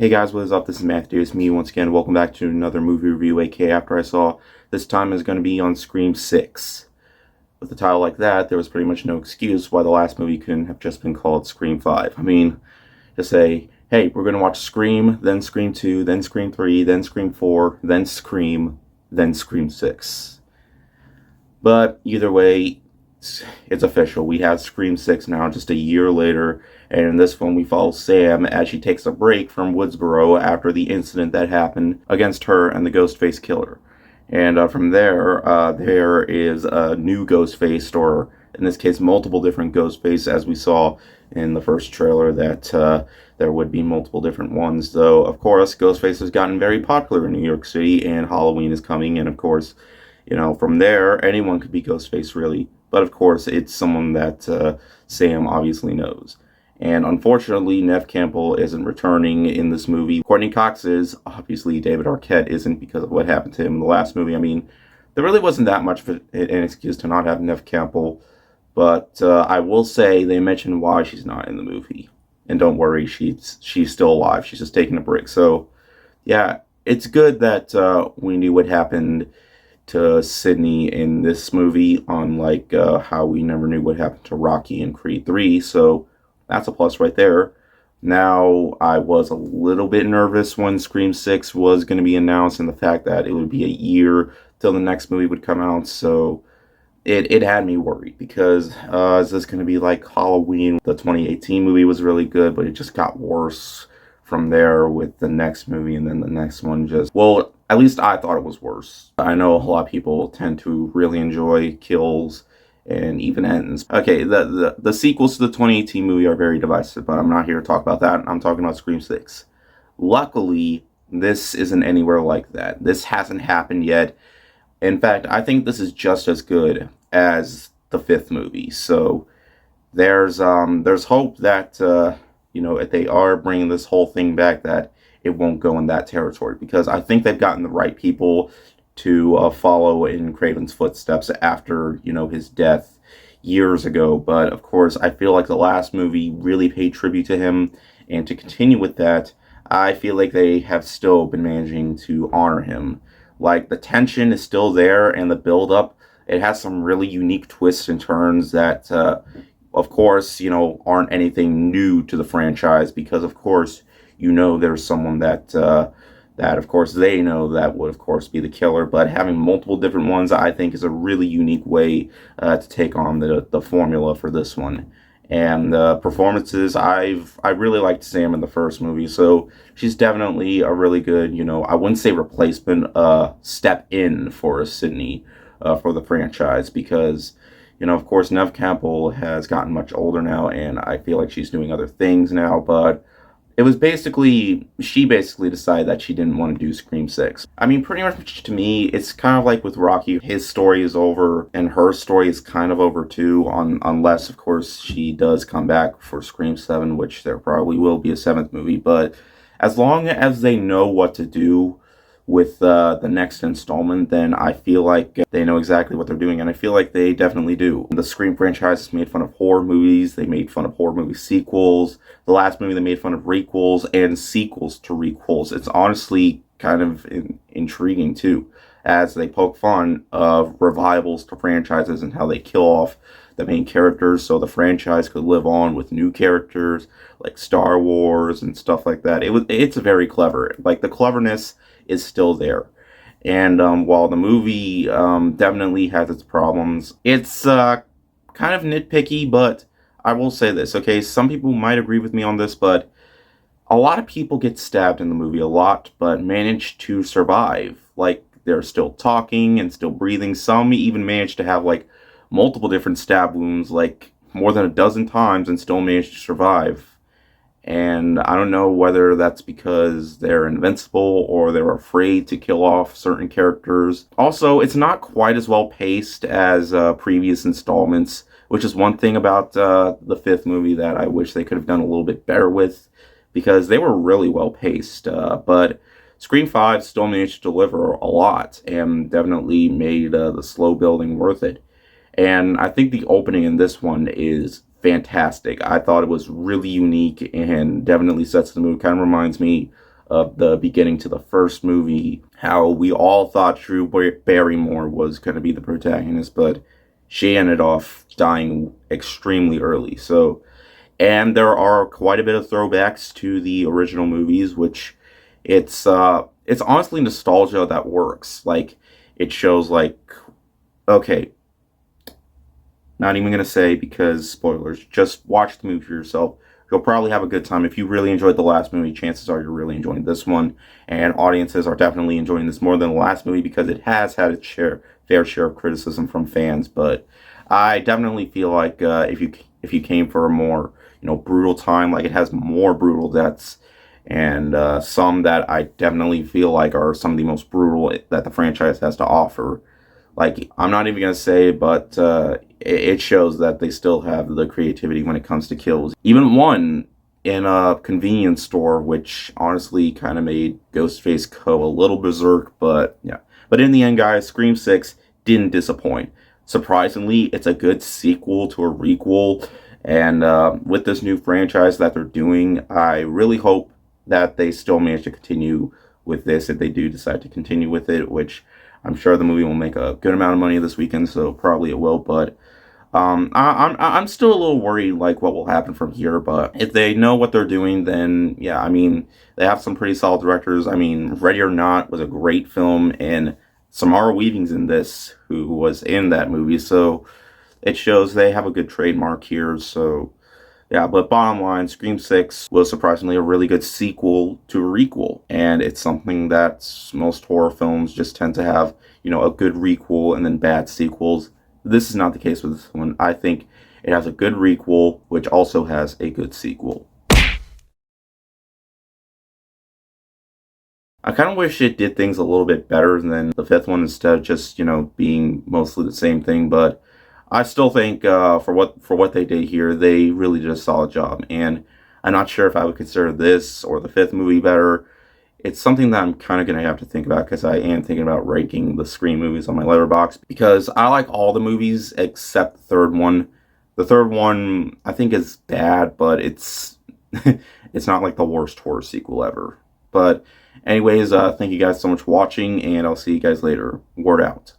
Hey guys, what is up? This is Matthew. It's me once again. Welcome back to another movie review, aka After I Saw. This time is going to be on Scream 6. With a title like that, there was pretty much no excuse why the last movie couldn't have just been called Scream 5. I mean, to say, hey, we're going to watch Scream, then Scream 2, then Scream 3, then Scream 4, then Scream 6. But either way, it's official. We have Scream 6 now, just a year later, and in this one we follow Sam as she takes a break from Woodsboro after the incident that happened against her and the Ghostface Killer. And from there, there is a new Ghostface, or in this case, multiple different Ghostface, as we saw in the first trailer that there would be multiple different ones. Though, of course, Ghostface has gotten very popular in New York City, and Halloween is coming, and of course, from there, anyone could be Ghostface, really. But of course, it's someone that Sam obviously knows. And unfortunately, Neve Campbell isn't returning in this movie. Courtney Cox is. Obviously, David Arquette isn't because of what happened to him in the last movie. I mean, there really wasn't that much of an excuse to not have Neve Campbell. But I will say they mentioned why she's not in the movie. And don't worry, she's still alive. She's just taking a break. So, yeah, it's good that we knew what happened to Sidney in this movie, unlike how we never knew what happened to Rocky in Creed 3, so that's a plus right there. Now, I was a little bit nervous when Scream 6 was going to be announced, and the fact that it would be a year till the next movie would come out, so it had me worried, because is this going to be like Halloween? The 2018 movie was really good, but it just got worse from there with the next movie, and then the next one just, well, at least I thought it was worse. I know a lot of people tend to really enjoy kills and even ends. Okay, the sequels to the 2018 movie are very divisive, but I'm not here to talk about that. I'm talking about Scream 6. Luckily, this isn't anywhere like that. This hasn't happened yet. In fact, I think this is just as good as the fifth movie. So there's hope that if they are bringing this whole thing back, that it won't go in that territory, because I think they've gotten the right people to follow in Craven's footsteps after, his death years ago. But of course, I feel like the last movie really paid tribute to him, and to continue with that, I feel like they have still been managing to honor him. Like, the tension is still there, and the build-up, it has some really unique twists and turns that, of course, aren't anything new to the franchise, because of course, there's someone that of course they know that would of course be the killer, but having multiple different ones, I think, is a really unique way to take on the formula for this one. And performances, I really liked Sam in the first movie, so she's definitely a really good, I wouldn't say replacement, step in for Sidney for the franchise, because of course, Neve Campbell has gotten much older now, and I feel like she's doing other things now, but she basically decided that she didn't want to do Scream 6. I mean, pretty much to me, it's kind of like with Rocky. His story is over, and her story is kind of over too, unless, of course, she does come back for Scream 7, which there probably will be a seventh movie. But as long as they know what to do with the next installment, then I feel like they know exactly what they're doing, and I feel like they definitely do. The Scream franchise has made fun of horror movies, they made fun of horror movie sequels. The last movie, they made fun of requels and sequels to requels. It's honestly kind of intriguing too, as they poke fun of revivals to franchises and how they kill off the main characters so the franchise could live on with new characters like Star Wars and stuff like that. It's very clever. Like, the cleverness is still there. And while the movie definitely has its problems, it's kind of nitpicky, but I will say this, okay? Some people might agree with me on this, but a lot of people get stabbed in the movie a lot, but manage to survive. Like, they're still talking and still breathing. Some even manage to have, like, multiple different stab wounds, like, more than a dozen times, and still manage to survive. And I don't know whether that's because they're invincible or they're afraid to kill off certain characters. Also, it's not quite as well paced as previous installments, which is one thing about the fifth movie that I wish they could have done a little bit better with, because they were really well paced. But Scream 5 still managed to deliver a lot, and definitely made the slow building worth it. And I think the opening in this one is fantastic. I thought it was really unique and definitely sets the mood. Kind of reminds me of the beginning to the first movie, how we all thought Drew Barrymore was going to be the protagonist, but she ended off dying extremely early. So, and there are quite a bit of throwbacks to the original movies, which it's honestly nostalgia that works. Like, it shows like, okay, not even gonna say because spoilers. Just watch the movie for yourself. You'll probably have a good time. If you really enjoyed the last movie, chances are you're really enjoying this one. And audiences are definitely enjoying this more than the last movie because it has had its fair share of criticism from fans. But I definitely feel like if you came for a more brutal time, like it has more brutal deaths and some that I definitely feel like are some of the most brutal that the franchise has to offer. Like, I'm not even gonna say, but it shows that they still have the creativity when it comes to kills. Even one in a convenience store, which honestly kind of made Ghostface go a little berserk, but yeah. But in the end, guys, Scream 6 didn't disappoint. Surprisingly, it's a good sequel to a requel, and with this new franchise that they're doing, I really hope that they still manage to continue with this if they do decide to continue with it, which I'm sure the movie will make a good amount of money this weekend, so probably it will. But I'm still a little worried, like what will happen from here. But if they know what they're doing, then yeah, I mean they have some pretty solid directors. I mean, Ready or Not was a great film, and Samara Weaving's in this, who was in that movie. So it shows they have a good trademark here. So yeah, but bottom line, Scream 6 was surprisingly a really good sequel to a requel. And it's something that most horror films just tend to have, a good requel and then bad sequels. This is not the case with this one. I think it has a good requel, which also has a good sequel. I kind of wish it did things a little bit better than the fifth one instead of just, being mostly the same thing. But I still think for what they did here, they really did a solid job. And I'm not sure if I would consider this or the fifth movie better. It's something that I'm kind of going to have to think about because I am thinking about ranking the Scream movies on my letterbox because I like all the movies except the third one. The third one I think is bad, but it's it's not like the worst horror sequel ever. But anyways, thank you guys so much for watching, and I'll see you guys later. Word out.